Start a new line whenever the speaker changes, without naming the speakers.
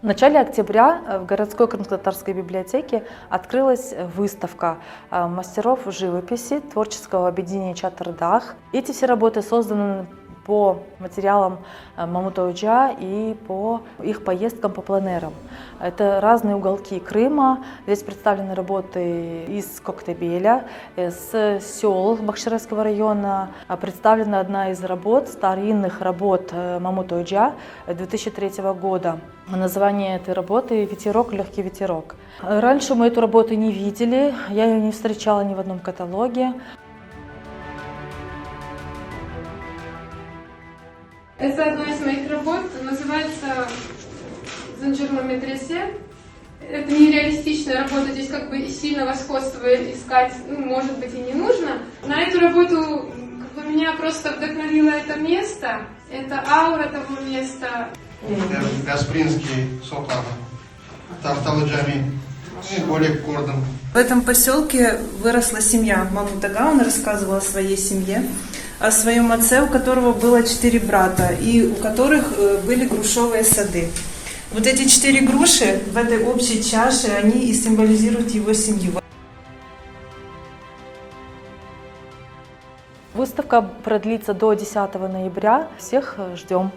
В начале октября в городской крымско-татарской библиотеке открылась выставка мастеров живописи творческого объединения «Чатыр-Дах». Эти все работы созданы по материалам Мамут-Оджа и по их поездкам по пленэрам. Это разные уголки Крыма. Здесь представлены работы из Коктебеля, с сел Бахчисарайского района. Представлена одна из работ, старинных работ Мамут-Оджа 2003 года. Название этой работы «Ветерок, легкий ветерок». Раньше мы эту работу не видели, я ее не встречала ни в одном каталоге.
Это одна из моих работ, называется «Занжирном медресе». Это нереалистичная работа, здесь как бы сильного сходства искать, может быть, и не нужно. На эту работу меня просто вдохновило это место, это аура того места.
Гаспринский, Соколов, Тафталджами и более гордым.
В этом поселке выросла семья Мамут-Ага. Он рассказывал о своей семье, о своем отце, у которого было 4 брата, и у которых были грушевые сады. Вот эти 4 груши в этой общей чаше, они и символизируют его семью.
Выставка продлится до 10 ноября. Всех ждем.